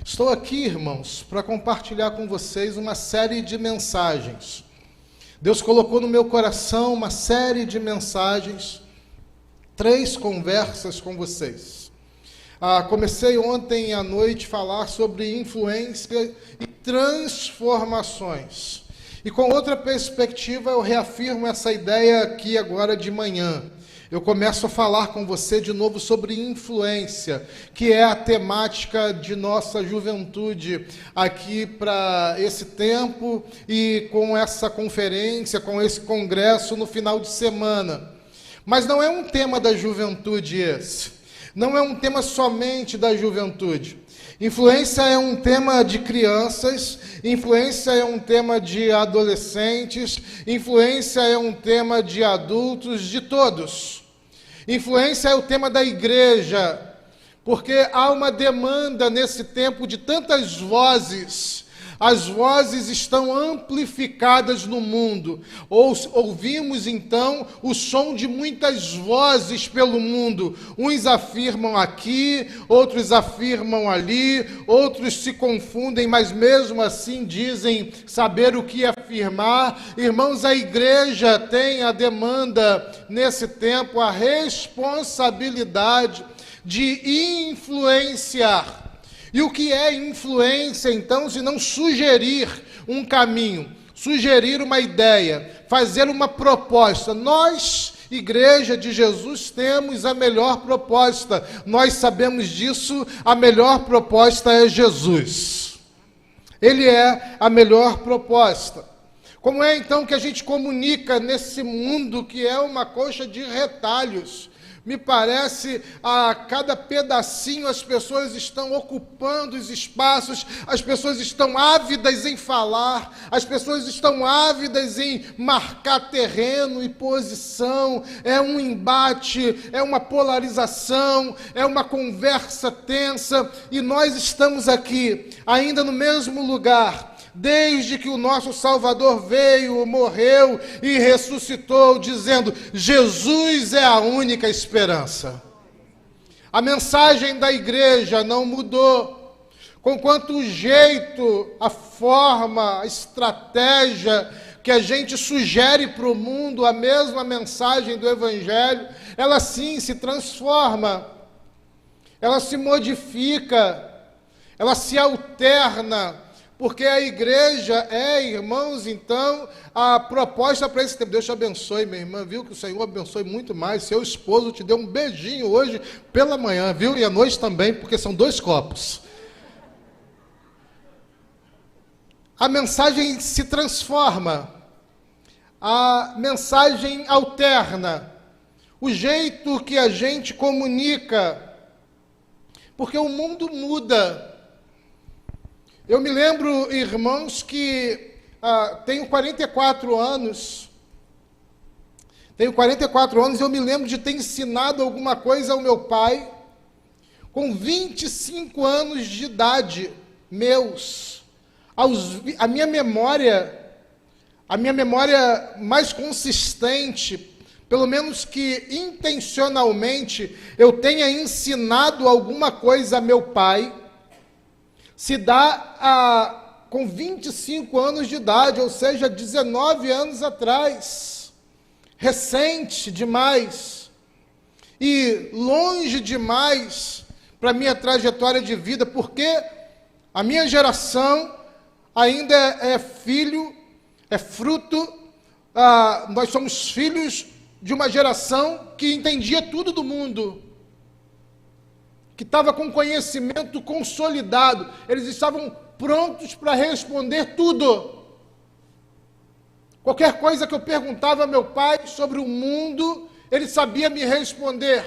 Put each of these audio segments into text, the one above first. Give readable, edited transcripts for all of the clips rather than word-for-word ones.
Estou aqui, irmãos, para compartilhar com vocês uma série de mensagens. Deus colocou no meu coração uma série de mensagens, 3 conversas com vocês. Comecei ontem à noite a falar sobre influência e transformações. E com outra perspectiva eu reafirmo essa ideia aqui agora de manhã. Eu começo a falar com você de novo sobre influência, que é a temática de nossa juventude aqui para esse tempo e com essa conferência, com esse congresso no final de semana. Mas não é um tema da juventude esse, não é um tema somente da juventude. Influência é um tema de crianças, influência é um tema de adolescentes, influência é um tema de adultos, de todos. Influência é o tema da igreja, porque há uma demanda nesse tempo de tantas vozes. As vozes estão amplificadas no mundo. Ouvimos então o som de muitas vozes pelo mundo. Uns afirmam aqui, outros afirmam ali, outros se confundem, mas mesmo assim dizem saber o que afirmar. Irmãos, a igreja tem a demanda nesse tempo, a responsabilidade de influenciar. E o que é influência, então, se não sugerir um caminho, sugerir uma ideia, fazer uma proposta? Nós, Igreja de Jesus, temos a melhor proposta. Nós sabemos disso, a melhor proposta é Jesus. Ele é a melhor proposta. Como é, então, que a gente comunica nesse mundo que é uma coxa de retalhos? Me parece, a cada pedacinho as pessoas estão ocupando os espaços, as pessoas estão ávidas em falar, as pessoas estão ávidas em marcar terreno e posição. É um embate, é uma polarização, é uma conversa tensa, e nós estamos aqui, ainda no mesmo lugar, desde que o nosso Salvador veio, morreu e ressuscitou, dizendo: Jesus é a única esperança. A mensagem da igreja não mudou, conquanto o jeito, a forma, a estratégia que a gente sugere para o mundo, a mesma mensagem do Evangelho, ela sim se transforma, ela se modifica, ela se alterna. Porque a igreja irmãos, então, a proposta para esse tempo. Deus te abençoe, minha irmã, viu? Que o Senhor abençoe muito mais. Seu esposo te deu um beijinho hoje pela manhã, viu? E à noite também, porque são 2 copos. A mensagem se transforma, a mensagem alterna, o jeito que a gente comunica, porque o mundo muda. Eu me lembro, irmãos, que tenho 44 anos. Tenho 44 anos e eu me lembro de ter ensinado alguma coisa ao meu pai com 25 anos de idade, meus. A minha memória mais consistente, pelo menos que intencionalmente eu tenha ensinado alguma coisa a meu pai, se dá com 25 anos de idade, ou seja, 19 anos atrás, recente demais, e longe demais para a minha trajetória de vida, porque a minha geração ainda é fruto, nós somos filhos de uma geração que entendia tudo do mundo, que estava com conhecimento consolidado, eles estavam prontos para responder tudo. Qualquer coisa que eu perguntava ao meu pai sobre o mundo, ele sabia me responder.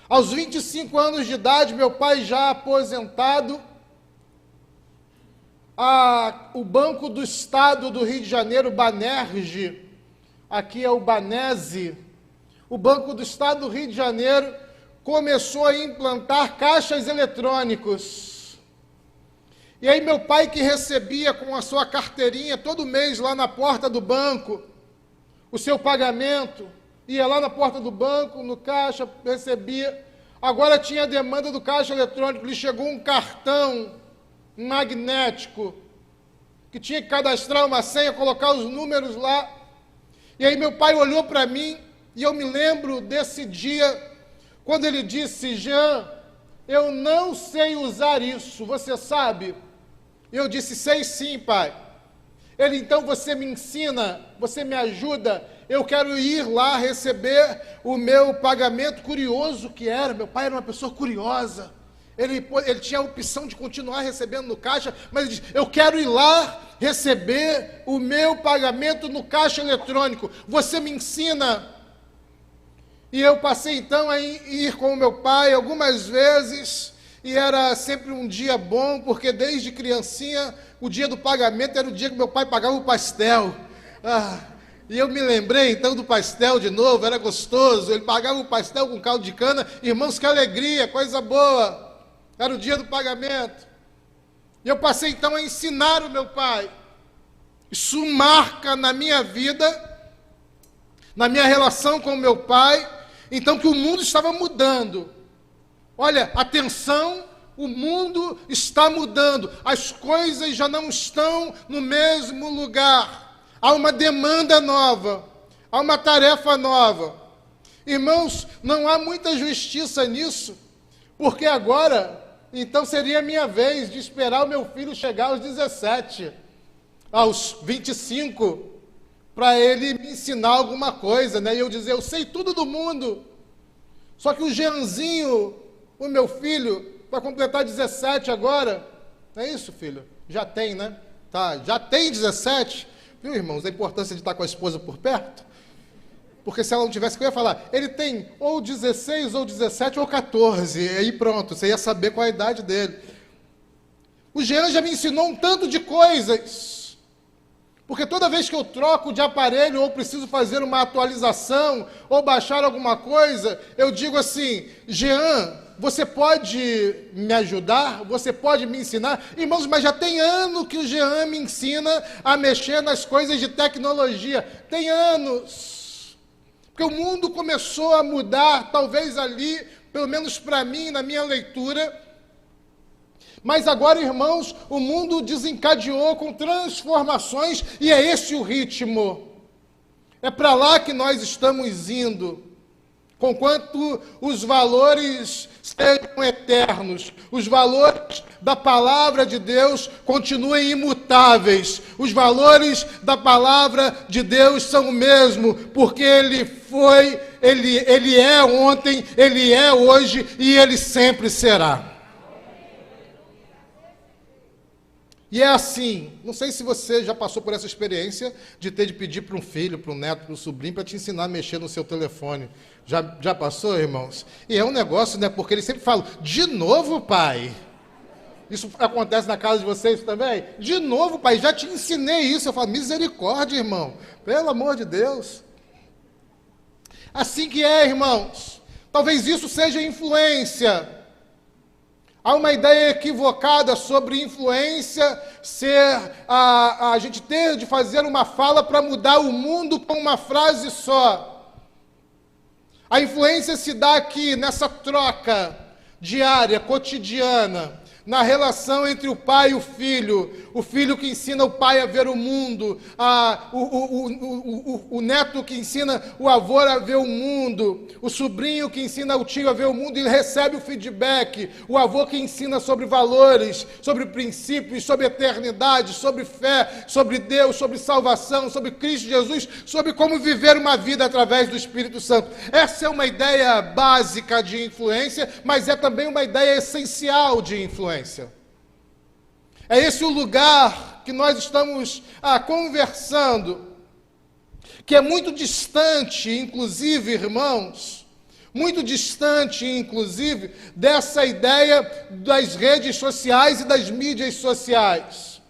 Aos 25 anos de idade, meu pai já aposentado, o Banco do Estado do Rio de Janeiro, Banerj, aqui é o Banese, o Banco do Estado do Rio de Janeiro, começou a implantar caixas eletrônicos. E aí meu pai, que recebia com a sua carteirinha todo mês lá na porta do banco o seu pagamento, ia lá na porta do banco, no caixa, recebia. Agora tinha a demanda do caixa eletrônico, lhe chegou um cartão magnético, que tinha que cadastrar uma senha, colocar os números lá. E aí meu pai olhou para mim, e eu me lembro desse dia, quando ele disse: Jean, eu não sei usar isso, você sabe? E eu disse: sei sim, pai. Ele: então você me ensina, você me ajuda, eu quero ir lá receber o meu pagamento. Curioso que era, meu pai era uma pessoa curiosa, ele tinha a opção de continuar recebendo no caixa, mas ele disse: eu quero ir lá receber o meu pagamento no caixa eletrônico, você me ensina? E eu passei então a ir com o meu pai algumas vezes, e era sempre um dia bom, porque desde criancinha, o dia do pagamento era o dia que meu pai pagava o pastel. E eu me lembrei então do pastel de novo, era gostoso, ele pagava o pastel com caldo de cana, irmãos, que alegria, coisa boa, era o dia do pagamento. E eu passei então a ensinar o meu pai. Isso marca na minha vida, na minha relação com o meu pai, então, que o mundo estava mudando. Olha, atenção, o mundo está mudando, as coisas já não estão no mesmo lugar, há uma demanda nova, há uma tarefa nova. Irmãos, não há muita justiça nisso, porque agora, então seria a minha vez de esperar o meu filho chegar aos 17, aos 25, para ele me ensinar alguma coisa, né? E eu dizer: eu sei tudo do mundo. Só que o Jeanzinho, o meu filho, vai completar 17 agora. Não é isso, filho? Já tem, né? Tá, já tem 17. Viu, irmãos, a importância de estar com a esposa por perto? Porque se ela não tivesse, eu ia falar, ele tem ou 16, ou 17, ou 14. E aí pronto, você ia saber qual a idade dele. O Jean já me ensinou um tanto de coisas. Porque toda vez que eu troco de aparelho, ou preciso fazer uma atualização, ou baixar alguma coisa, eu digo assim: Jean, você pode me ajudar? Você pode me ensinar? Irmãos, mas já tem ano que o Jean me ensina a mexer nas coisas de tecnologia. Tem anos. Porque o mundo começou a mudar, talvez ali, pelo menos para mim, na minha leitura. Mas agora, irmãos, o mundo desencadeou com transformações, e é esse o ritmo. É para lá que nós estamos indo. Conquanto os valores sejam eternos, os valores da palavra de Deus continuem imutáveis. Os valores da palavra de Deus são o mesmo, porque ele é ontem, ele é hoje e ele sempre será. E é assim, não sei se você já passou por essa experiência de ter de pedir para um filho, para um neto, para um sobrinho, para te ensinar a mexer no seu telefone. Já passou, irmãos? E é um negócio, né? Porque eles sempre falam: de novo, pai? Isso acontece na casa de vocês também? De novo, pai, já te ensinei isso. Eu falo: misericórdia, irmão, pelo amor de Deus. Assim que é, irmãos. Talvez isso seja influência. Há uma ideia equivocada sobre influência ser a gente ter de fazer uma fala para mudar o mundo com uma frase só. A influência se dá aqui, nessa troca diária, cotidiana, na relação entre o pai e o filho que ensina o pai a ver o mundo, o neto que ensina o avô a ver o mundo, o sobrinho que ensina o tio a ver o mundo e recebe o feedback, o avô que ensina sobre valores, sobre princípios, sobre eternidade, sobre fé, sobre Deus, sobre salvação, sobre Cristo Jesus, sobre como viver uma vida através do Espírito Santo. Essa é uma ideia básica de influência, mas é também uma ideia essencial de influência. É esse o lugar que nós estamos conversando, que é muito distante, inclusive, irmãos, muito distante, inclusive, dessa ideia das redes sociais e das mídias sociais.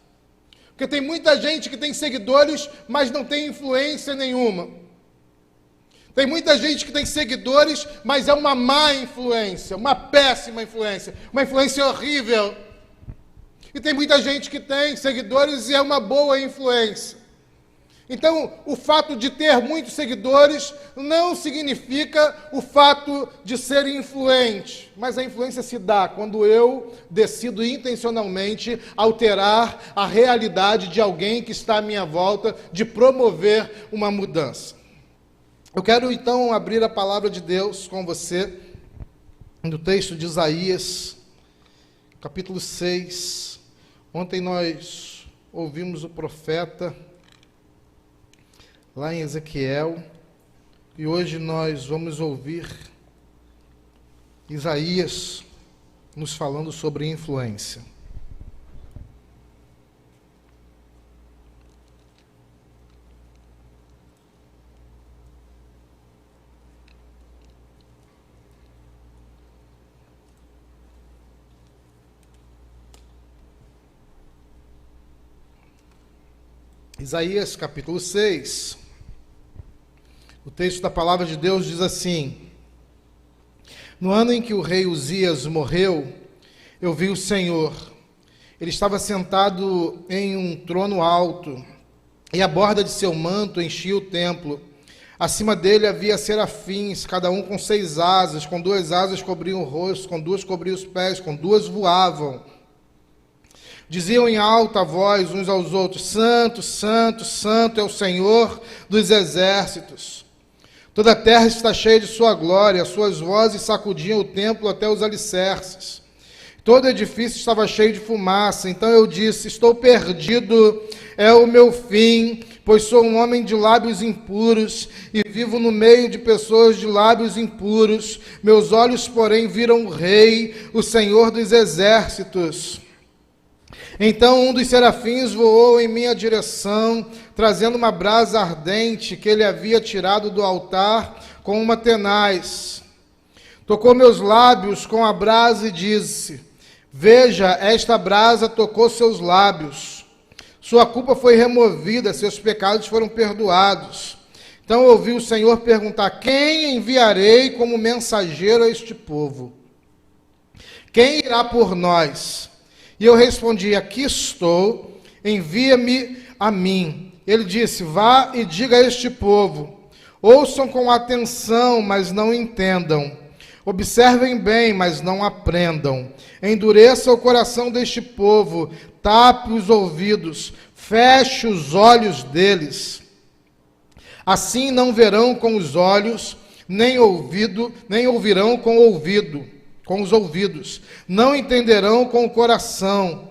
Porque tem muita gente que tem seguidores, mas não tem influência nenhuma. Tem muita gente que tem seguidores, mas é uma má influência, uma péssima influência, uma influência horrível. E tem muita gente que tem seguidores e é uma boa influência. Então, o fato de ter muitos seguidores não significa o fato de ser influente, mas a influência se dá quando eu decido intencionalmente alterar a realidade de alguém que está à minha volta, de promover uma mudança. Eu quero então abrir a palavra de Deus com você, no texto de Isaías, capítulo 6. Ontem nós ouvimos o profeta lá em Ezequiel, e hoje nós vamos ouvir Isaías nos falando sobre influência. Isaías capítulo 6, o texto da palavra de Deus diz assim: no ano em que o rei Uzias morreu, eu vi o Senhor. Ele estava sentado em um trono alto, e a borda de seu manto enchia o templo. Acima dele havia serafins, cada um com 6 asas, com 2 asas cobriam o rosto, com 2 cobriam os pés, com 2 voavam. Diziam em alta voz uns aos outros: Santo, Santo, Santo é o Senhor dos exércitos. Toda a terra está cheia de sua glória, suas vozes sacudiam o templo até os alicerces. Todo o edifício estava cheio de fumaça. Então eu disse: estou perdido, é o meu fim, pois sou um homem de lábios impuros e vivo no meio de pessoas de lábios impuros. Meus olhos, porém, viram o Rei, o Senhor dos exércitos. Então um dos serafins voou em minha direção, trazendo uma brasa ardente que ele havia tirado do altar com uma tenaz. Tocou meus lábios com a brasa e disse: veja, esta brasa tocou seus lábios. Sua culpa foi removida, seus pecados foram perdoados. Então ouvi o Senhor perguntar: quem enviarei como mensageiro a este povo? Quem irá por nós? E eu respondi: aqui estou, envia-me a mim. Ele disse: vá e diga a este povo: ouçam com atenção, mas não entendam. Observem bem, mas não aprendam. Endureça o coração deste povo, tape os ouvidos, feche os olhos deles. Assim não verão com os olhos, nem ouvirão com os ouvidos, não entenderão com o coração,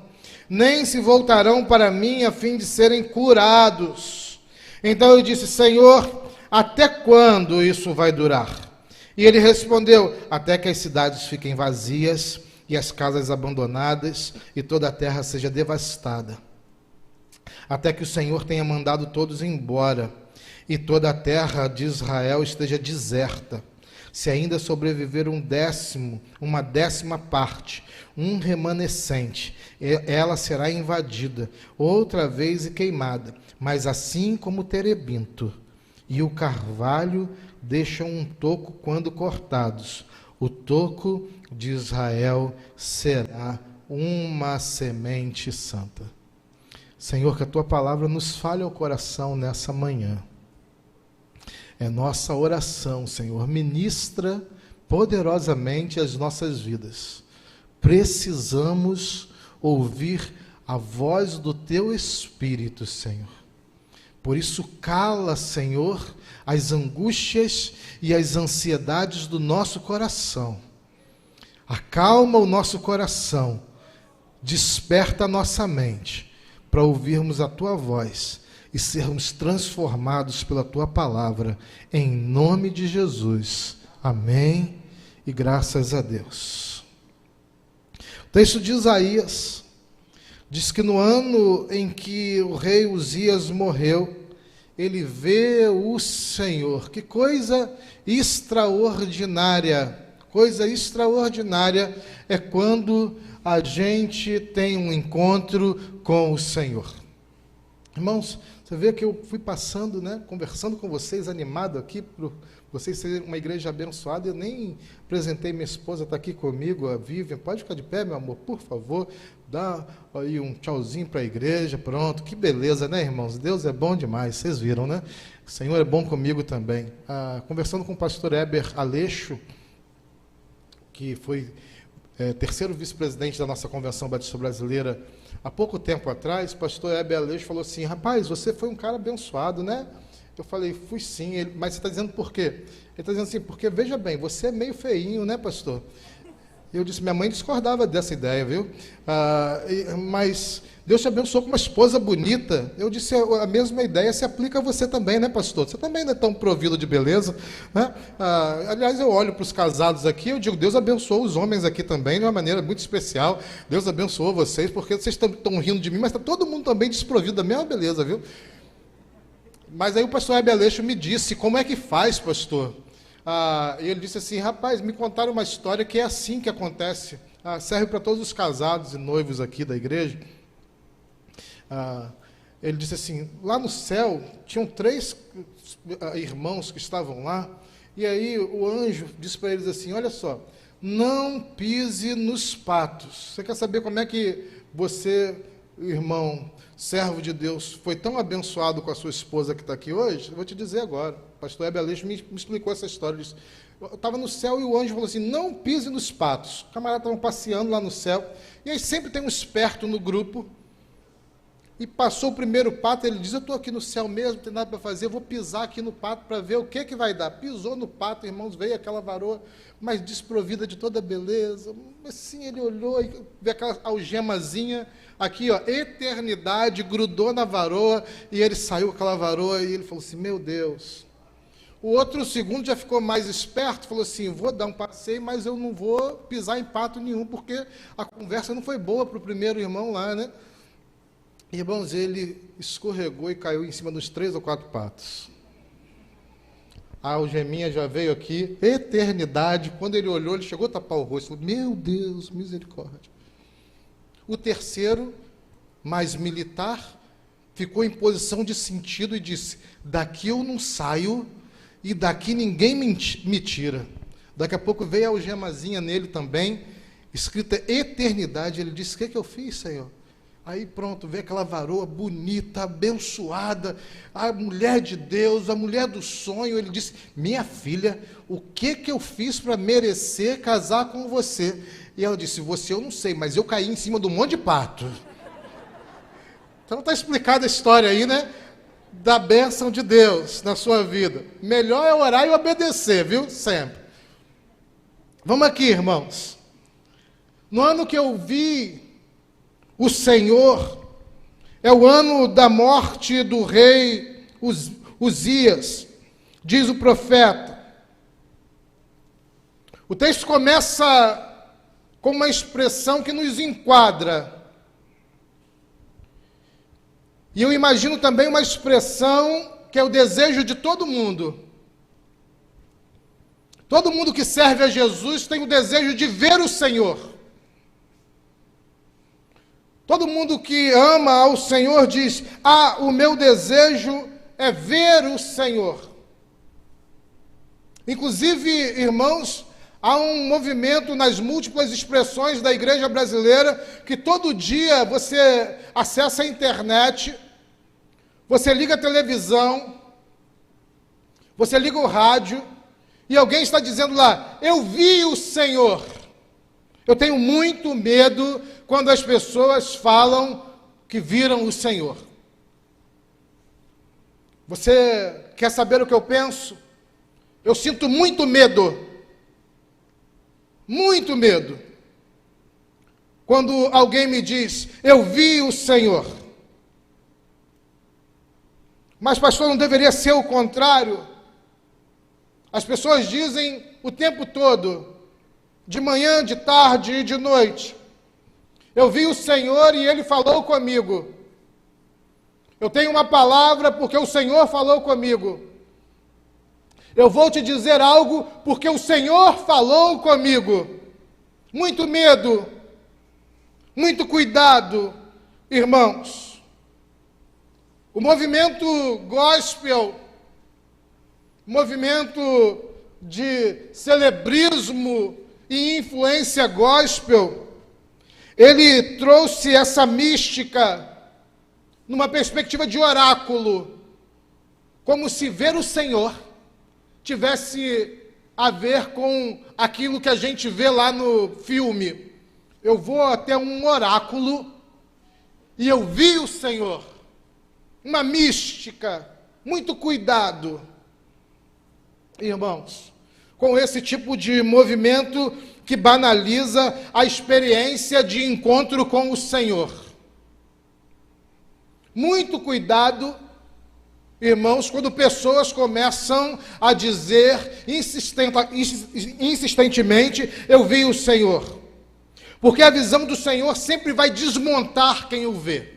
nem se voltarão para mim a fim de serem curados. Então eu disse: Senhor, até quando isso vai durar? E ele respondeu: até que as cidades fiquem vazias e as casas abandonadas e toda a terra seja devastada. Até que o Senhor tenha mandado todos embora e toda a terra de Israel esteja deserta. Se ainda sobreviver uma 10ª parte, um remanescente, ela será invadida, outra vez e queimada. Mas assim como o terebinto e o carvalho deixam um toco quando cortados, o toco de Israel será uma semente santa. Senhor, que a tua palavra nos fale ao coração nessa manhã. É nossa oração, Senhor, ministra poderosamente as nossas vidas. Precisamos ouvir a voz do Teu Espírito, Senhor. Por isso, cala, Senhor, as angústias e as ansiedades do nosso coração. Acalma o nosso coração, desperta a nossa mente para ouvirmos a Tua voz e sermos transformados pela Tua palavra, em nome de Jesus. Amém e graças a Deus. O texto de Isaías diz que no ano em que o rei Uzias morreu, ele vê o Senhor. Que coisa extraordinária! Coisa extraordinária é quando a gente tem um encontro com o Senhor. Irmãos, você vê que eu fui passando, conversando com vocês, animado aqui para vocês serem uma igreja abençoada. Eu nem apresentei minha esposa, está aqui comigo, a Vivian. Pode ficar de pé, meu amor, por favor. Dá aí um tchauzinho para a igreja, pronto. Que beleza, né, irmãos? Deus é bom demais, vocês viram, né? O Senhor é bom comigo também. Conversando com o pastor Heber Aleixo, que foi terceiro vice-presidente da nossa Convenção Batista Brasileira, há pouco tempo atrás, o pastor Heber Aleixo falou assim: rapaz, você foi um cara abençoado, né? Eu falei: fui sim. Mas você está dizendo por quê? Ele está dizendo assim: porque, veja bem, você é meio feinho, né, pastor? Eu disse: minha mãe discordava dessa ideia, viu? Mas Deus te abençoou com uma esposa bonita. Eu disse: a mesma ideia se aplica a você também, né, pastor? Você também não é tão provido de beleza, né? Aliás, eu olho para os casados aqui, eu digo: Deus abençoou os homens aqui também de uma maneira muito especial. Deus abençoou vocês, porque vocês estão rindo de mim, mas está todo mundo também desprovido da mesma beleza, viu? Mas aí o pastor Heber Aleixo me disse: como é que faz, pastor? E ele disse assim: rapaz, me contaram uma história que é assim que acontece. Serve para todos os casados e noivos aqui da igreja. Ele disse assim: lá no céu tinham 3 irmãos que estavam lá, e aí o anjo disse para eles assim: olha só, não pise nos patos. Você quer saber como é que você, irmão, servo de Deus, foi tão abençoado com a sua esposa que está aqui hoje? Eu vou te dizer agora. O pastor Heber Aleixo me explicou essa história. Ele disse: eu estava no céu e o anjo falou assim: não pise nos patos. Os camaradas estavam passeando lá no céu, e aí sempre tem um esperto no grupo, e passou o primeiro pato. Ele diz: eu estou aqui no céu mesmo, não tem nada para fazer, eu vou pisar aqui no pato para ver o que vai dar. Pisou no pato, irmãos, veio aquela varoa, mas desprovida de toda beleza. Assim, ele olhou e viu aquela algemazinha, aqui, ó, eternidade, grudou na varoa, e ele saiu com aquela varoa, e ele falou assim: meu Deus. O outro, segundo, já ficou mais esperto, falou assim: vou dar um passeio, mas eu não vou pisar em pato nenhum, porque a conversa não foi boa para o primeiro irmão lá, né? Irmãos, ele escorregou e caiu em cima dos 3 ou 4 patos. A algeminha já veio aqui, eternidade. Quando ele olhou, ele chegou a tapar o rosto, falou: meu Deus, misericórdia. O terceiro, mais militar, ficou em posição de sentido e disse: daqui eu não saio e daqui ninguém me tira. Daqui a pouco veio a algemazinha nele também, escrita eternidade. Ele disse: o que eu fiz, Senhor? Aí pronto, veio aquela varoa bonita, abençoada, a mulher de Deus, a mulher do sonho. Ele disse: minha filha, o que eu fiz para merecer casar com você? E ela disse: você eu não sei, mas eu caí em cima de um monte de pato. Então está explicada a história aí, né? Da bênção de Deus na sua vida. Melhor é orar e obedecer, viu? Sempre. Vamos aqui, irmãos. No ano que eu vi o Senhor, é o ano da morte do rei Uzias, diz o profeta. O texto começa com uma expressão que nos enquadra. E eu imagino também uma expressão que é o desejo de todo mundo. Todo mundo que serve a Jesus tem o desejo de ver o Senhor. Todo mundo que ama ao Senhor diz: o meu desejo é ver o Senhor. Inclusive, irmãos, há um movimento nas múltiplas expressões da igreja brasileira que todo dia você acessa a internet, você liga a televisão, você liga o rádio, e alguém está dizendo lá: eu vi o Senhor. Eu tenho muito medo quando as pessoas falam que viram o Senhor. Você quer saber o que eu penso? Eu sinto muito medo. Muito medo. Quando alguém me diz: eu vi o Senhor. Mas, pastor, não deveria ser o contrário? As pessoas dizem o tempo todo, de manhã, de tarde e de noite: eu vi o Senhor e Ele falou comigo. Eu tenho uma palavra porque o Senhor falou comigo. Eu vou te dizer algo porque o Senhor falou comigo. Muito medo, muito cuidado, irmãos. O movimento gospel movimento de celebrismo e influência gospel, ele trouxe essa mística numa perspectiva de oráculo, como se ver o Senhor tivesse a ver com aquilo que a gente vê lá no filme. Eu vou até um oráculo e eu vi o Senhor. Uma mística, muito cuidado. Irmãos, com esse tipo de movimento que banaliza a experiência de encontro com o Senhor. Muito cuidado, irmãos, quando pessoas começam a dizer insistentemente, eu vi o Senhor. Porque a visão do Senhor sempre vai desmontar quem o vê.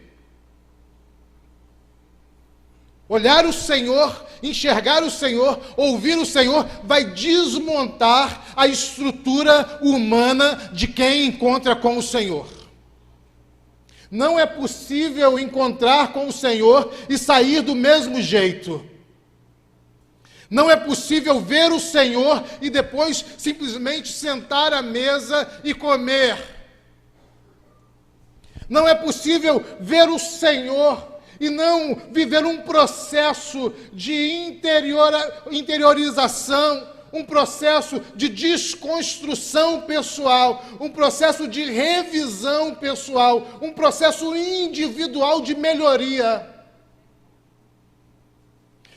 Olhar o Senhor, enxergar o Senhor, ouvir o Senhor, vai desmontar a estrutura humana de quem encontra com o Senhor. Não é possível encontrar com o Senhor e sair do mesmo jeito. Não é possível ver o Senhor e depois simplesmente sentar à mesa e comer. Não é possível ver o Senhor e não viver um processo de interiorização, um processo de desconstrução pessoal, um processo de revisão pessoal, um processo individual de melhoria.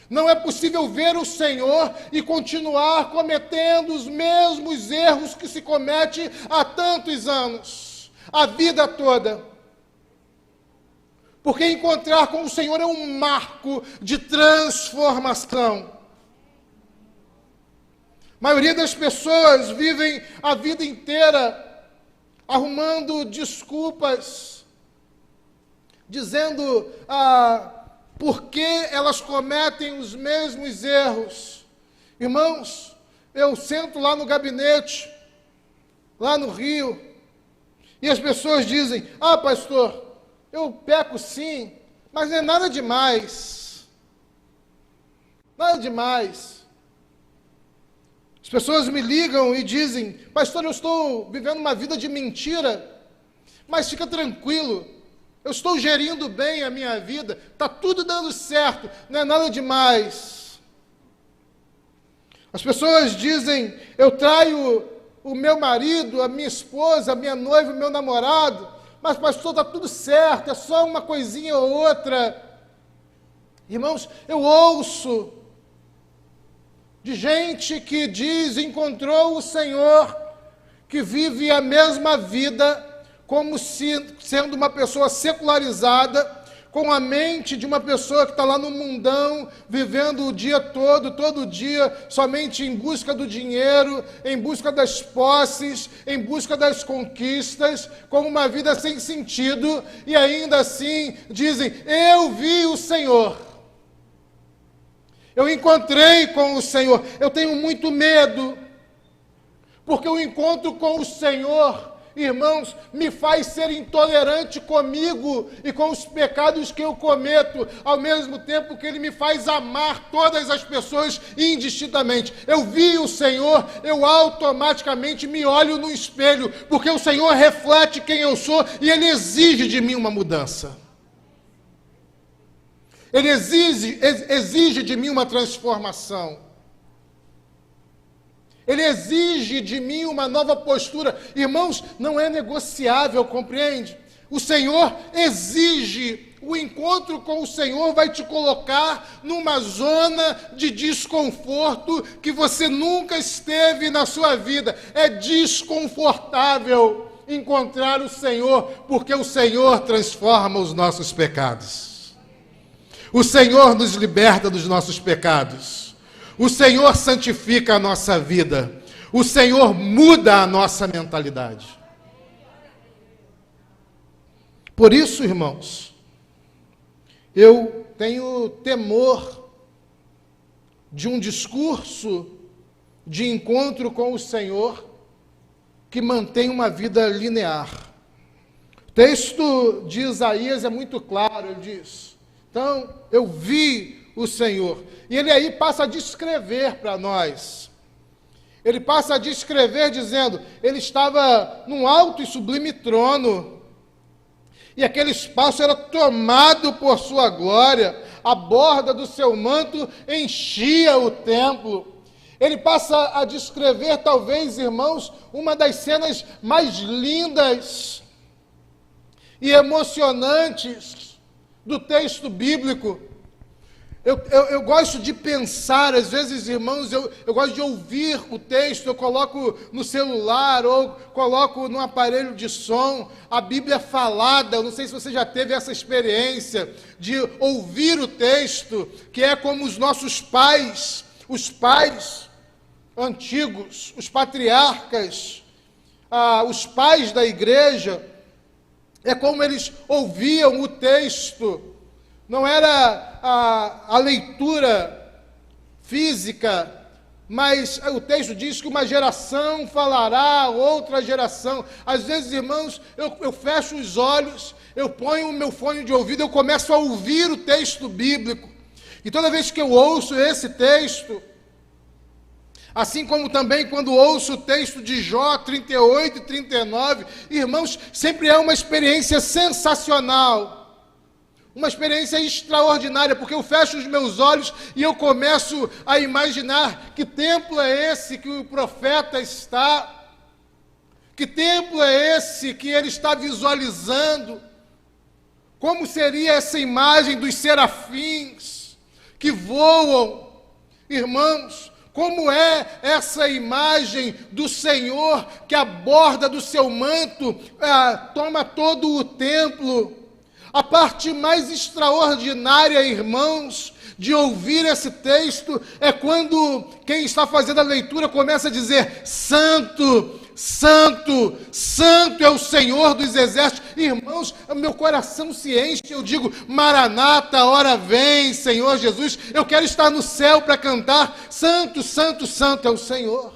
Não é possível ver o Senhor e continuar cometendo os mesmos erros que se comete há tantos anos, a vida toda. Porque encontrar com o Senhor é um marco de transformação. A maioria das pessoas vivem a vida inteira arrumando desculpas, dizendo por que elas cometem os mesmos erros. Irmãos, eu sento lá no gabinete, lá no Rio, e as pessoas dizem, pastor, eu peco sim, mas não é nada demais. Nada demais. As pessoas me ligam e dizem, pastor, eu estou vivendo uma vida de mentira, mas fica tranquilo, eu estou gerindo bem a minha vida, está tudo dando certo, não é nada demais. As pessoas dizem, eu traio o meu marido, a minha esposa, a minha noiva, o meu namorado, mas pastor, está tudo certo, é só uma coisinha ou outra. Irmãos, eu ouço de gente que diz, encontrou o Senhor, que vive a mesma vida, como se sendo uma pessoa secularizada, com a mente de uma pessoa que está lá no mundão, vivendo o dia todo dia, somente em busca do dinheiro, em busca das posses, em busca das conquistas, com uma vida sem sentido, e ainda assim dizem, eu vi o Senhor. Eu encontrei com o Senhor. Eu tenho muito medo, porque o encontro com o Senhor, irmãos, me faz ser intolerante comigo e com os pecados que eu cometo, ao mesmo tempo que Ele me faz amar todas as pessoas indistintamente. Eu vi o Senhor, eu automaticamente me olho no espelho, porque o Senhor reflete quem eu sou e Ele exige de mim uma mudança. Ele exige de mim uma transformação. Ele exige de mim uma nova postura. Irmãos, não é negociável, compreende? O Senhor exige, o encontro com o Senhor vai te colocar numa zona de desconforto que você nunca esteve na sua vida. É desconfortável encontrar o Senhor, porque o Senhor transforma os nossos pecados. O Senhor nos liberta dos nossos pecados. O Senhor santifica a nossa vida. O Senhor muda a nossa mentalidade. Por isso, irmãos, eu tenho temor de um discurso de encontro com o Senhor que mantém uma vida linear. O texto de Isaías é muito claro, ele diz, então, eu vi o Senhor. E ele aí passa a descrever para nós. Ele passa a descrever dizendo, ele estava num alto e sublime trono, e aquele espaço era tomado por sua glória, a borda do seu manto enchia o templo. Ele passa a descrever, talvez, irmãos, uma das cenas mais lindas e emocionantes do texto bíblico. Eu gosto de pensar, às vezes, irmãos, eu gosto de ouvir o texto, eu coloco no celular ou coloco no aparelho de som, a Bíblia falada. Eu não sei se você já teve essa experiência de ouvir o texto, que é como os nossos pais, os pais antigos, os patriarcas, os pais da igreja, é como eles ouviam o texto. Não era a leitura física, mas o texto diz que uma geração falará a outra geração. Às vezes, irmãos, eu fecho os olhos, eu ponho o meu fone de ouvido, eu começo a ouvir o texto bíblico. E toda vez que eu ouço esse texto, assim como também quando ouço o texto de Jó 38 e 39, irmãos, sempre é uma experiência sensacional. Uma experiência extraordinária, porque eu fecho os meus olhos e eu começo a imaginar que templo é esse que o profeta está, que templo é esse que ele está visualizando, como seria essa imagem dos serafins que voam, irmãos, como é essa imagem do Senhor que a borda do seu manto toma todo o templo. A parte mais extraordinária, irmãos, de ouvir esse texto é quando quem está fazendo a leitura começa a dizer: Santo, Santo, Santo é o Senhor dos exércitos. Irmãos, meu coração se enche, eu digo: Maranata, hora vem, Senhor Jesus. Eu quero estar no céu para cantar: Santo, Santo, Santo é o Senhor.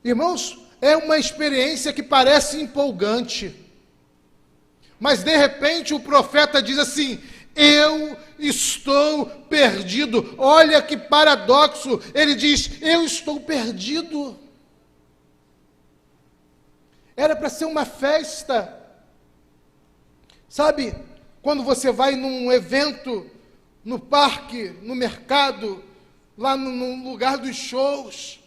Irmãos, é uma experiência que parece empolgante. Mas de repente o profeta diz assim: eu estou perdido. Olha que paradoxo, ele diz: eu estou perdido. Era para ser uma festa. Sabe, quando você vai num evento, no parque, no mercado, lá no lugar dos shows,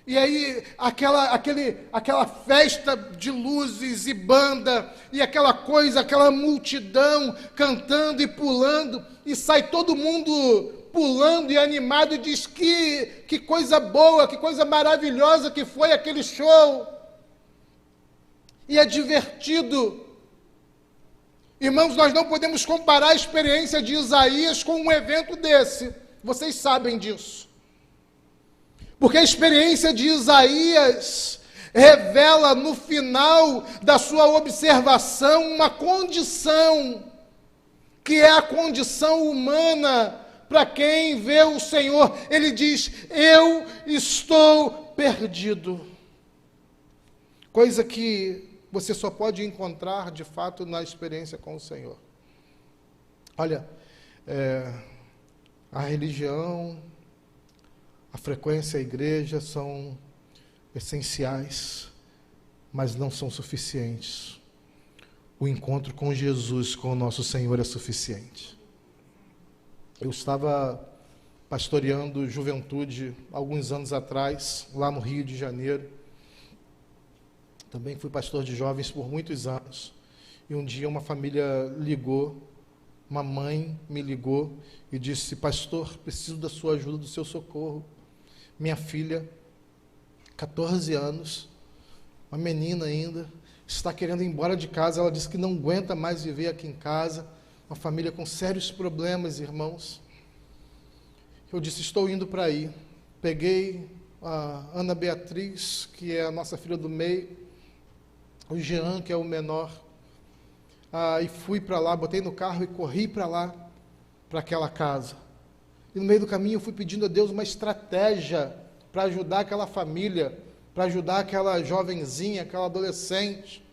e aí aquela festa de luzes e banda, e aquela coisa, aquela multidão cantando e pulando, e sai todo mundo pulando e animado, e diz que coisa boa, que coisa maravilhosa que foi aquele show, e é divertido. Irmãos, nós não podemos comparar a experiência de Isaías com um evento desse, vocês sabem disso. Porque a experiência de Isaías revela no final da sua observação uma condição, que é a condição humana para quem vê o Senhor. Ele diz: eu estou perdido. Coisa que você só pode encontrar de fato na experiência com o Senhor. Olha, a religião, a frequência à igreja são essenciais, mas não são suficientes. O encontro com Jesus, com o nosso Senhor, é suficiente. Eu estava pastoreando juventude alguns anos atrás, lá no Rio de Janeiro. Também fui pastor de jovens por muitos anos. E um dia uma família ligou, uma mãe me ligou e disse: pastor, preciso da sua ajuda, do seu socorro. Minha filha, 14 anos, uma menina ainda, está querendo ir embora de casa. Ela disse que não aguenta mais viver aqui em casa. Uma família com sérios problemas, irmãos. Eu disse: estou indo para aí. Peguei a Ana Beatriz, que é a nossa filha do meio, o Jean, que é o menor, e fui para lá, botei no carro e corri para lá, para aquela casa. E no meio do caminho eu fui pedindo a Deus uma estratégia para ajudar aquela família, para ajudar aquela jovenzinha, aquela adolescente.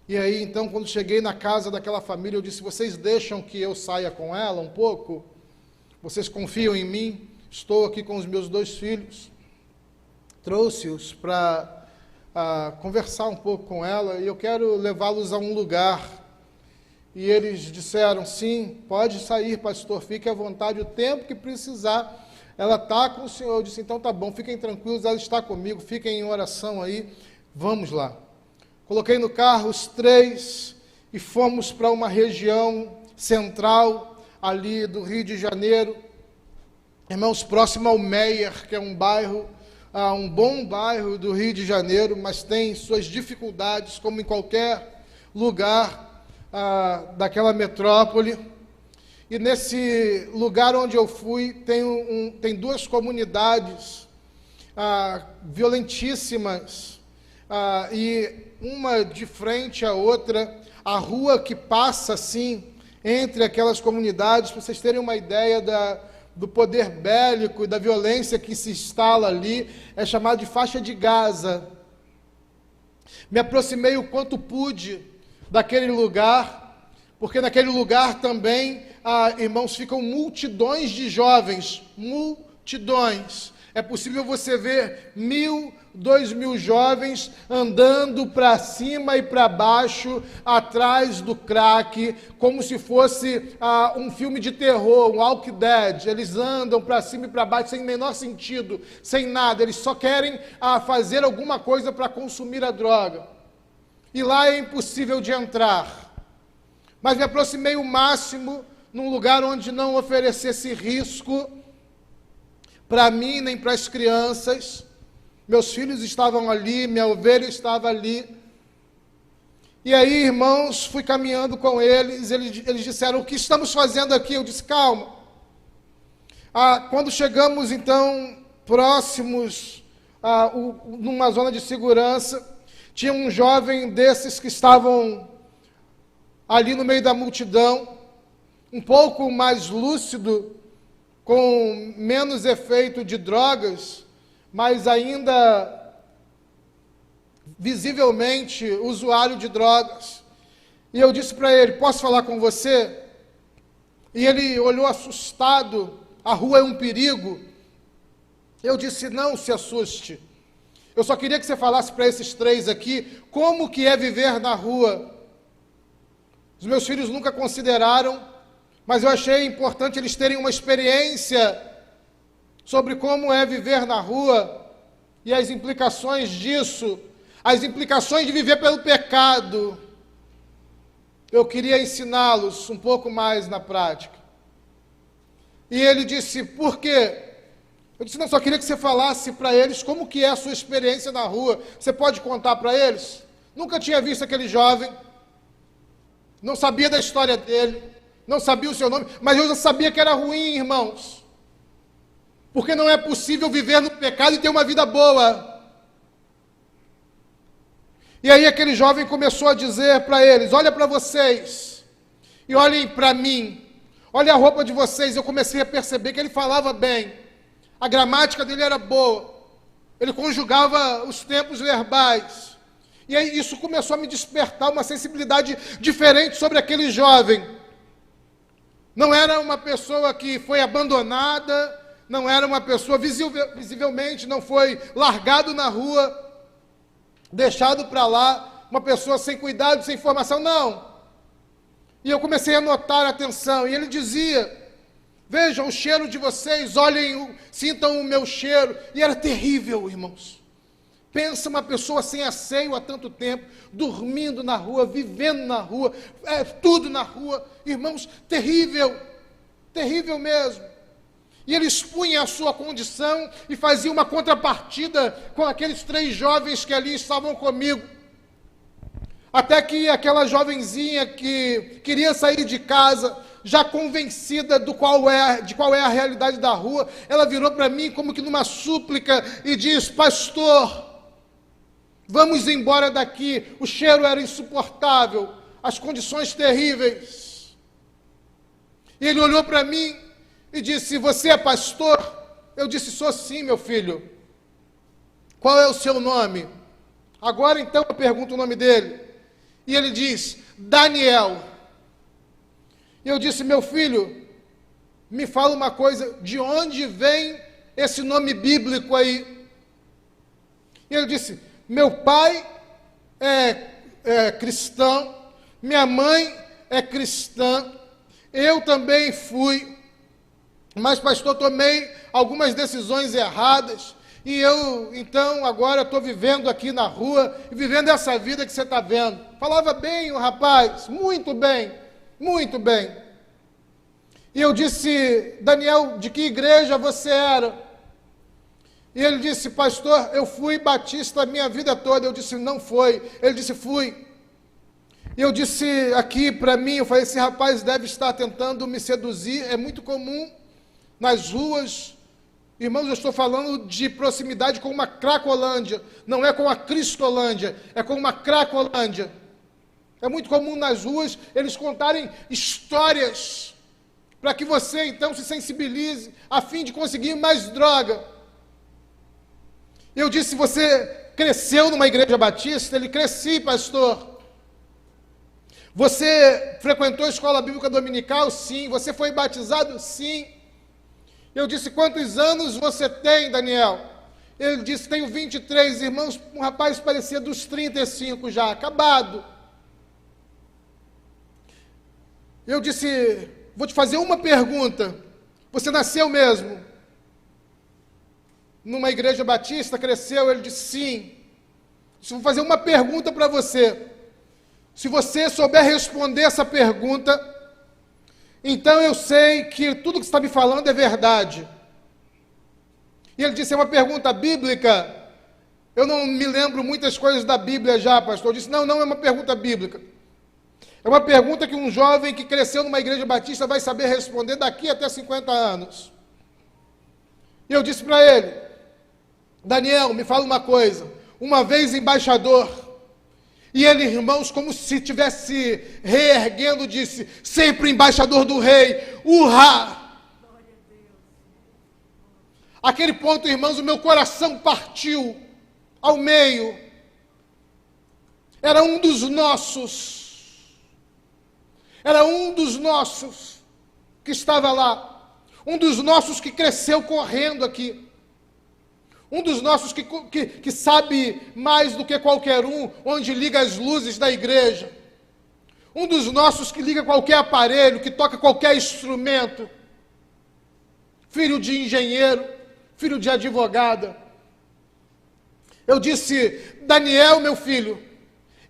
E aí, então, quando cheguei na casa daquela família, eu disse: vocês deixam que eu saia com ela um pouco? Vocês confiam em mim? Estou aqui com os meus 2 filhos. Trouxe-os para conversar um pouco com ela e eu quero levá-los a um lugar. E eles disseram: sim, pode sair, pastor, fique à vontade, o tempo que precisar. Ela está com o senhor. Eu disse: então tá bom, fiquem tranquilos, ela está comigo, fiquem em oração aí, vamos lá. Coloquei no carro os 3 e fomos para uma região central ali do Rio de Janeiro, irmãos, próximo ao Meier, que é um bairro, um bom bairro do Rio de Janeiro, mas tem suas dificuldades, como em qualquer lugar daquela metrópole. E nesse lugar onde eu fui, tem 2 comunidades violentíssimas, e uma de frente à outra, a rua que passa assim entre aquelas comunidades, para vocês terem uma ideia do poder bélico e da violência que se instala ali, é chamada de faixa de Gaza. Me aproximei o quanto pude daquele lugar, porque naquele lugar também, irmãos, ficam multidões de jovens, multidões. É possível você ver 1.000, 2.000 jovens andando para cima e para baixo, atrás do crack, como se fosse um filme de terror, um Walking Dead. Eles andam para cima e para baixo sem menor sentido, sem nada. Eles só querem fazer alguma coisa para consumir a droga. E lá é impossível de entrar. Mas me aproximei o máximo num lugar onde não oferecesse risco para mim nem para as crianças. Meus filhos estavam ali, minha ovelha estava ali. E aí, irmãos, fui caminhando com eles, eles disseram: o que estamos fazendo aqui? Eu disse: calma. Quando chegamos, então, próximos, numa zona de segurança, tinha um jovem desses que estavam ali no meio da multidão, um pouco mais lúcido, com menos efeito de drogas, mas ainda visivelmente usuário de drogas. E eu disse para ele: posso falar com você? E ele olhou assustado: a rua é um perigo. Eu disse: não se assuste. Eu só queria que você falasse para esses 3 aqui como que é viver na rua. Os meus filhos nunca consideraram, mas eu achei importante eles terem uma experiência sobre como é viver na rua e as implicações disso, as implicações de viver pelo pecado. Eu queria ensiná-los um pouco mais na prática. E ele disse: por quê? Eu disse: não, só queria que você falasse para eles como que é a sua experiência na rua. Você pode contar para eles? Nunca tinha visto aquele jovem, não sabia da história dele, não sabia o seu nome, mas eu já sabia que era ruim, irmãos. Porque não é possível viver no pecado e ter uma vida boa. E aí aquele jovem começou a dizer para eles: olha para vocês, e olhem para mim, olha a roupa de vocês. Eu comecei a perceber que ele falava bem, a gramática dele era boa, ele conjugava os tempos verbais. E aí isso começou a me despertar uma sensibilidade diferente sobre aquele jovem. Não era uma pessoa que foi abandonada, não era uma pessoa, visivelmente não foi largado na rua, deixado para lá, uma pessoa sem cuidado, sem formação, não. E eu comecei a notar a atenção, e ele dizia: vejam o cheiro de vocês, olhem, sintam o meu cheiro. E era terrível, irmãos. Pensa uma pessoa sem asseio há tanto tempo, dormindo na rua, vivendo na rua, tudo na rua. Irmãos, terrível, terrível mesmo. E ele expunha a sua condição e fazia uma contrapartida com aqueles 3 jovens que ali estavam comigo. Até que aquela jovenzinha que queria sair de casa, já convencida de qual é a realidade da rua, ela virou para mim como que numa súplica e diz: pastor, vamos embora daqui. O cheiro era insuportável, as condições terríveis. E ele olhou para mim e disse: você é pastor? Eu disse: sou sim, meu filho. Qual é o seu nome? Agora então eu pergunto o nome dele. E ele diz, Daniel. E eu disse, meu filho, me fala uma coisa, de onde vem esse nome bíblico aí? E ele disse, meu pai é cristão, minha mãe é cristã, eu também fui, mas pastor, tomei algumas decisões erradas, e eu, então, agora estou vivendo aqui na rua, e vivendo essa vida que você está vendo. Falava bem o rapaz, muito bem, muito bem. E eu disse, Daniel, de que igreja você era? E ele disse, pastor, eu fui batista a minha vida toda. Eu disse, não foi. Ele disse, fui. E eu disse aqui para mim, eu falei, esse rapaz deve estar tentando me seduzir, é muito comum nas ruas. Irmãos, eu estou falando de proximidade com uma Cracolândia, não é com a Cristolândia, é com uma Cracolândia. É muito comum nas ruas eles contarem histórias para que você então se sensibilize a fim de conseguir mais droga. Eu disse, você cresceu numa igreja batista? Ele, cresci, pastor. Você frequentou a escola bíblica dominical? Sim. Você foi batizado? Sim. Eu disse, quantos anos você tem, Daniel? Ele disse, tenho 23, irmãos, um rapaz parecia dos 35 já, acabado. Eu disse, vou te fazer uma pergunta, você nasceu mesmo numa igreja batista, cresceu? Ele disse, sim. Vou fazer uma pergunta para você, se você souber responder essa pergunta, então eu sei que tudo que você está me falando é verdade. E ele disse, é uma pergunta bíblica? Eu não me lembro muitas coisas da Bíblia já, pastor. Eu disse, não é uma pergunta bíblica. É uma pergunta que um jovem que cresceu numa igreja batista vai saber responder daqui até 50 anos. E eu disse para ele, Daniel, me fala uma coisa. Uma vez embaixador, e ele, irmãos, como se estivesse reerguendo, disse, sempre embaixador do rei, urra! Aquele ponto, irmãos, o meu coração partiu ao meio. Era um dos nossos que estava lá, um dos nossos que cresceu correndo aqui. Um dos nossos que sabe mais do que qualquer um, onde liga as luzes da igreja. Um dos nossos que liga qualquer aparelho, que toca qualquer instrumento. Filho de engenheiro, filho de advogada. Eu disse, Daniel, meu filho,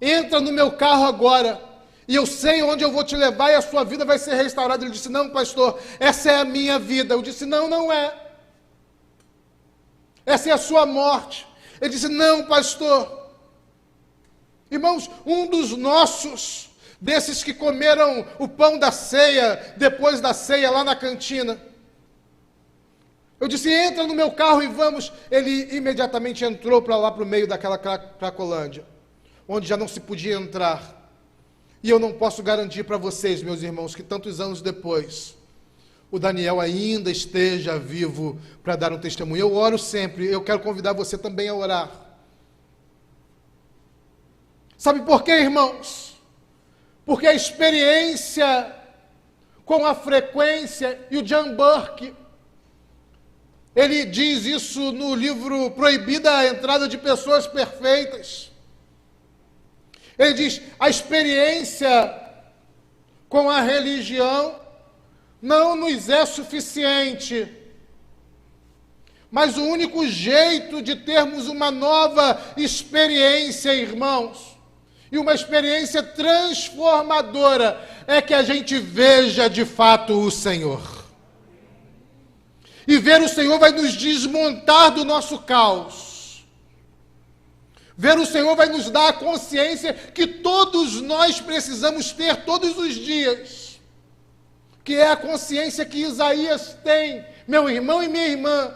entra no meu carro agora, e eu sei onde eu vou te levar e a sua vida vai ser restaurada. Ele disse, não, pastor, essa é a minha vida. Eu disse, não é. Essa é a sua morte. Ele disse, não, pastor. Irmãos, um dos nossos, desses que comeram o pão da ceia, depois da ceia, lá na cantina. Eu disse, entra no meu carro e vamos. Ele imediatamente entrou para lá, para o meio daquela Cracolândia, onde já não se podia entrar. E eu não posso garantir para vocês, meus irmãos, que tantos anos depois, o Daniel ainda esteja vivo para dar um testemunho. Eu oro sempre, eu quero convidar você também a orar. Sabe por quê, irmãos? Porque a experiência com a frequência, e o John Burke, ele diz isso no livro Proibida a Entrada de Pessoas Perfeitas. Ele diz, a experiência com a religião não nos é suficiente, mas o único jeito de termos uma nova experiência, irmãos, e uma experiência transformadora, é que a gente veja de fato o Senhor. E ver o Senhor vai nos desmontar do nosso caos. Ver o Senhor vai nos dar a consciência que todos nós precisamos ter todos os dias, que é a consciência que Isaías tem, meu irmão e minha irmã,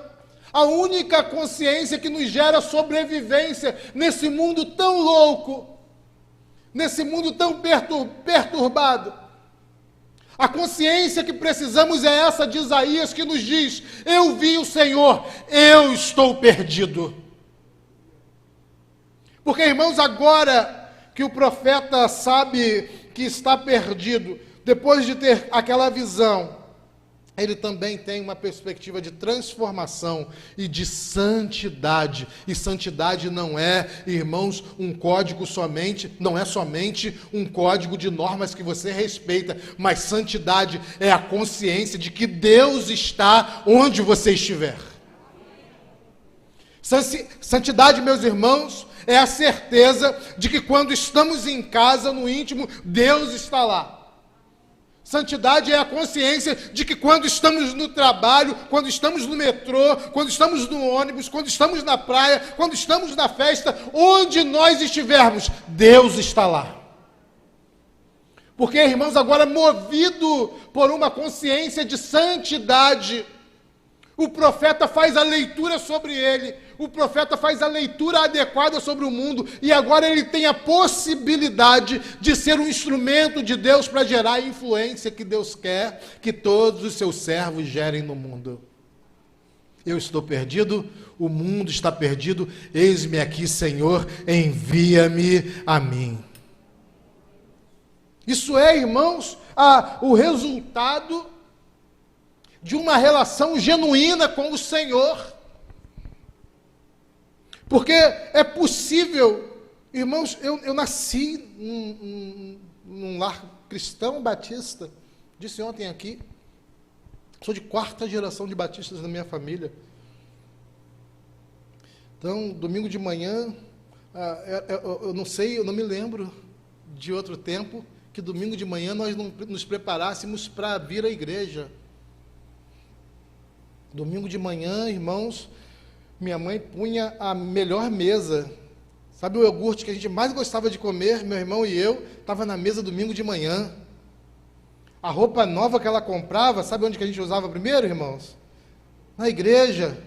a única consciência que nos gera sobrevivência nesse mundo tão louco, nesse mundo tão perturbado. A consciência que precisamos é essa de Isaías, que nos diz, eu vi o Senhor, eu estou perdido. Porque, irmãos, agora que o profeta sabe que está perdido, depois de ter aquela visão, ele também tem uma perspectiva de transformação e de santidade. E santidade não é, irmãos, um código somente, não é somente um código de normas que você respeita, mas santidade é a consciência de que Deus está onde você estiver. Santidade, meus irmãos, é a certeza de que quando estamos em casa, no íntimo, Deus está lá. Santidade é a consciência de que quando estamos no trabalho, quando estamos no metrô, quando estamos no ônibus, quando estamos na praia, quando estamos na festa, onde nós estivermos, Deus está lá. Porque, irmãos, agora movido por uma consciência de santidade, o profeta faz a leitura sobre ele, o profeta faz a leitura adequada sobre o mundo, e agora ele tem a possibilidade de ser um instrumento de Deus para gerar a influência que Deus quer que todos os seus servos gerem no mundo. Eu estou perdido, o mundo está perdido, eis-me aqui, Senhor, envia-me a mim. Isso é, irmãos, o resultado de uma relação genuína com o Senhor. Porque é possível, irmãos, eu nasci num lar cristão batista, disse ontem aqui, sou de 4ª geração de batistas na minha família. Então, domingo de manhã, eu não sei, eu não me lembro de outro tempo que domingo de manhã nós não nos preparássemos para vir à igreja. Domingo de manhã, irmãos, minha mãe punha a melhor mesa. Sabe o iogurte que a gente mais gostava de comer, meu irmão e eu, estava na mesa domingo de manhã. A roupa nova que ela comprava, sabe onde que a gente usava primeiro, irmãos? Na igreja.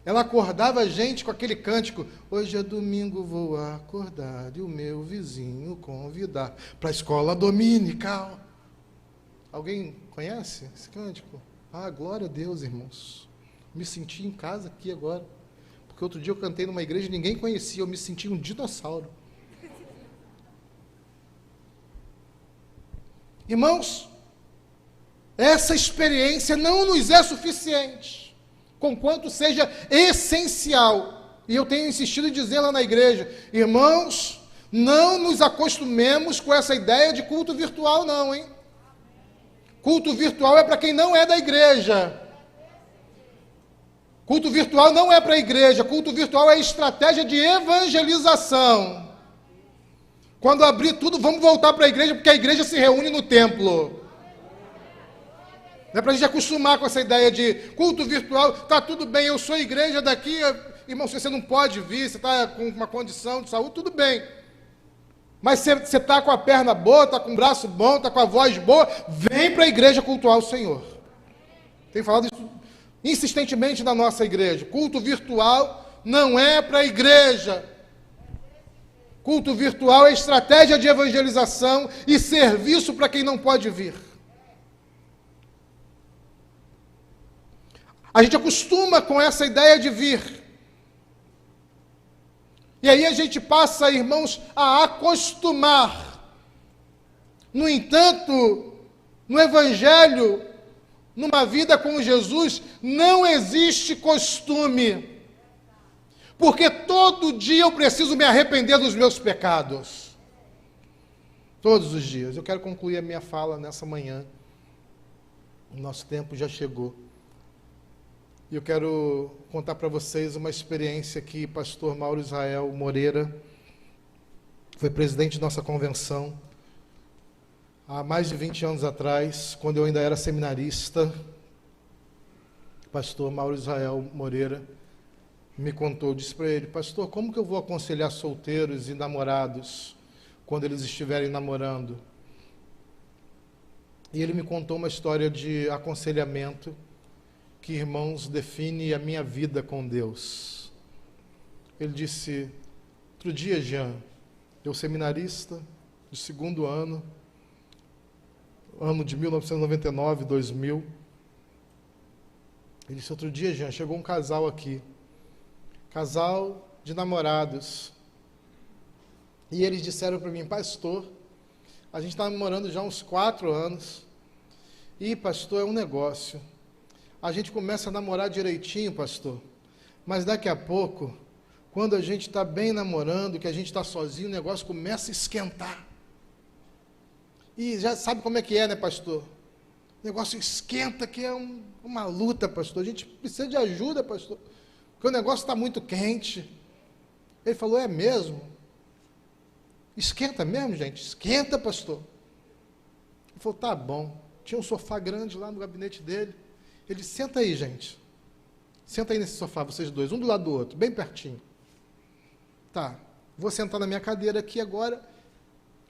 Ela acordava a gente com aquele cântico, hoje é domingo, vou acordar e o meu vizinho convidar para a escola dominical. Alguém conhece esse cântico? Ah, glória a Deus, irmãos. Me senti em casa aqui agora. Porque outro dia eu cantei numa igreja e ninguém conhecia, eu me senti um dinossauro. Irmãos, essa experiência não nos é suficiente, conquanto seja essencial. E eu tenho insistido em dizer lá na igreja, irmãos, não nos acostumemos com essa ideia de culto virtual não, hein? Culto virtual é para quem não é da igreja. Culto virtual não é para a igreja. Culto virtual é estratégia de evangelização. Quando abrir tudo, vamos voltar para a igreja, porque a igreja se reúne no templo. Não é para a gente acostumar com essa ideia de culto virtual. Está tudo bem, eu sou igreja daqui. Irmão, se você não pode vir, você está com uma condição de saúde, tudo bem. Mas você está com a perna boa, está com o braço bom, está com a voz boa, vem para a igreja cultuar o Senhor. Tenho falado isso insistentemente na nossa igreja. Culto virtual não é para a igreja. Culto virtual é estratégia de evangelização e serviço para quem não pode vir. A gente acostuma com essa ideia de vir. E aí a gente passa, irmãos, a acostumar. No entanto, no Evangelho, numa vida com Jesus, não existe costume. Porque todo dia eu preciso me arrepender dos meus pecados. Todos os dias. Eu quero concluir a minha fala nessa manhã. O nosso tempo já chegou. E eu quero contar para vocês uma experiência que pastor Mauro Israel Moreira foi presidente de nossa convenção há mais de 20 anos atrás, quando eu ainda era seminarista. Pastor Mauro Israel Moreira me contou, disse para ele, pastor, como que eu vou aconselhar solteiros e namorados quando eles estiverem namorando? E ele me contou uma história de aconselhamento que, irmãos, define a minha vida com Deus. Ele disse, outro dia, Jean, eu seminarista, de 2º ano de 1999, 2000. Ele disse, outro dia, Jean, chegou um casal aqui, casal de namorados. E eles disseram para mim: pastor, a gente está namorando já há uns 4 anos. E, pastor, é um negócio. A gente começa a namorar direitinho, pastor. Mas daqui a pouco, quando a gente está bem namorando, que a gente está sozinho, o negócio começa a esquentar. E já sabe como é que é, né, pastor? O negócio esquenta, que é uma luta, pastor. A gente precisa de ajuda, pastor. Porque o negócio está muito quente. Ele falou: é mesmo? Esquenta mesmo, gente? Esquenta, pastor. Ele falou: tá bom. Tinha um sofá grande lá no gabinete dele. Ele disse: senta aí, gente. Senta aí nesse sofá, vocês dois, um do lado do outro, bem pertinho. Tá, vou sentar na minha cadeira aqui agora.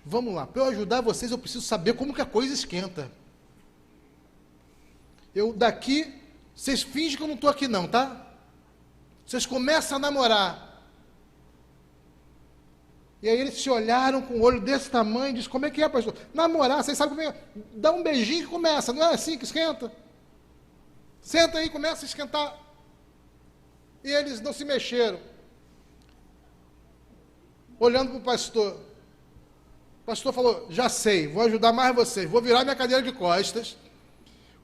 Vamos lá, para eu ajudar vocês, eu preciso saber como que a coisa esquenta. Eu daqui, vocês fingem que eu não estou aqui não, tá? Vocês começam a namorar. E aí eles se olharam com o olho desse tamanho e disseram: como é que é, pastor? Namorar, vocês sabem como é? Dá um beijinho que começa, não é assim que esquenta? Senta aí, começa a esquentar. E eles não se mexeram. Olhando para o pastor. O pastor falou: já sei, vou ajudar mais vocês. Vou virar minha cadeira de costas.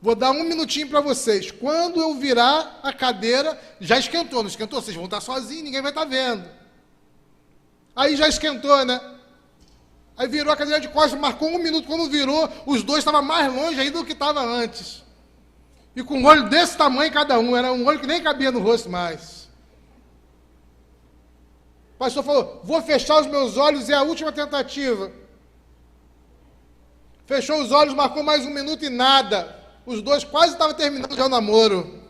Vou dar 1 minutinho para vocês. Quando eu virar a cadeira, já esquentou. Não esquentou? Vocês vão estar sozinhos, ninguém vai estar vendo. Aí já esquentou, né? Aí virou a cadeira de costas, marcou 1 minuto. Quando virou, os dois estavam mais longe ainda do que estava antes. E com um olho desse tamanho cada um. Era um olho que nem cabia no rosto mais. O pastor falou: vou fechar os meus olhos, é a última tentativa. Fechou os olhos, marcou mais 1 minuto e nada. Os dois quase estavam terminando já o namoro.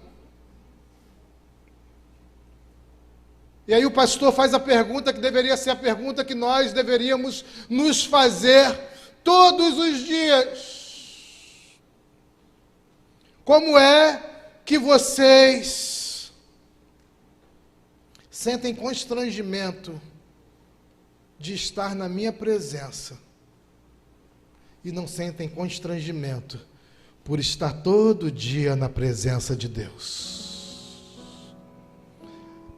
E aí o pastor faz a pergunta que deveria ser a pergunta que nós deveríamos nos fazer todos os dias. Como é que vocês sentem constrangimento de estar na minha presença e não sentem constrangimento por estar todo dia na presença de Deus?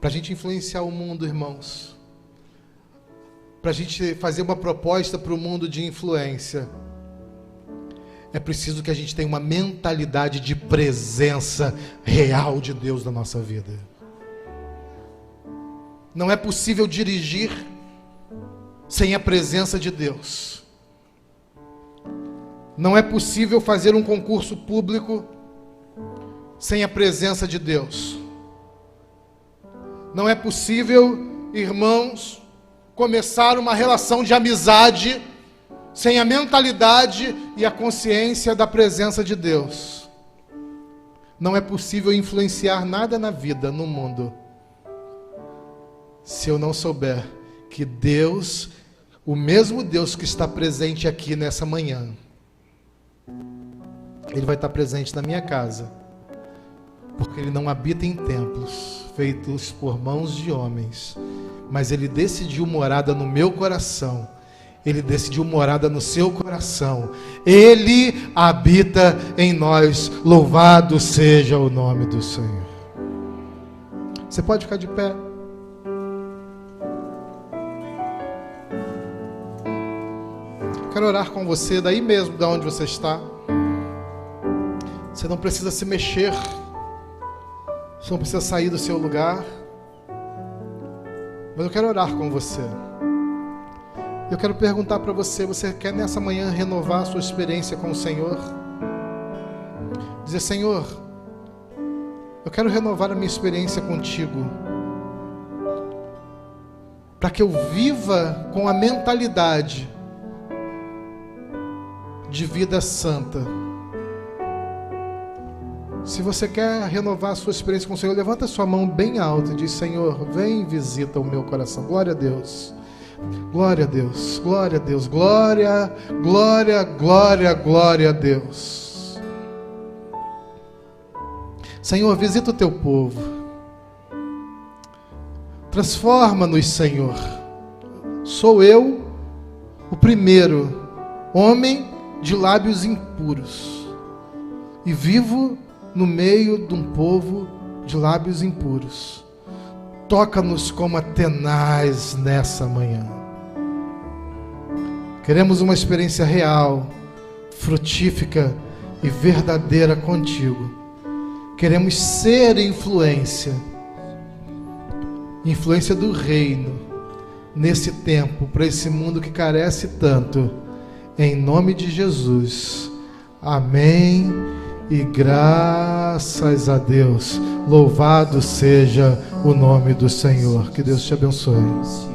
Para a gente influenciar o mundo, irmãos, para a gente fazer uma proposta para o mundo de influência, é preciso que a gente tenha uma mentalidade de presença real de Deus na nossa vida. Não é possível dirigir sem a presença de Deus. Não é possível fazer um concurso público sem a presença de Deus. Não é possível, irmãos, começar uma relação de amizade sem a mentalidade e a consciência da presença de Deus. Não é possível influenciar nada na vida, no mundo, se eu não souber que Deus, o mesmo Deus que está presente aqui nessa manhã, Ele vai estar presente na minha casa, porque Ele não habita em templos feitos por mãos de homens, mas Ele decidiu morada no meu coração. Ele decidiu morada no seu coração. Ele habita em nós. Louvado seja o nome do Senhor. Você pode ficar de pé. Quero orar com você daí mesmo, da onde você está. Você não precisa se mexer. Você não precisa sair do seu lugar. Mas eu quero orar com você. Eu quero perguntar para você: você quer nessa manhã renovar a sua experiência com o Senhor? Dizer: Senhor, eu quero renovar a minha experiência contigo, para que eu viva com a mentalidade de vida santa. Se você quer renovar a sua experiência com o Senhor, levanta a sua mão bem alta e diz: Senhor, vem e visita o meu coração. Glória a Deus. Glória a Deus, glória a Deus, glória, glória, glória, glória a Deus. Senhor, visita o teu povo. Transforma-nos, Senhor. Sou eu o primeiro homem de lábios impuros e vivo no meio de um povo de lábios impuros. Toca-nos como a tenaz nessa manhã. Queremos uma experiência real, frutífica e verdadeira contigo. Queremos ser influência do reino nesse tempo, para esse mundo que carece tanto. Em nome de Jesus. Amém. E graças a Deus. Louvado seja o nome do Senhor. Que Deus te abençoe.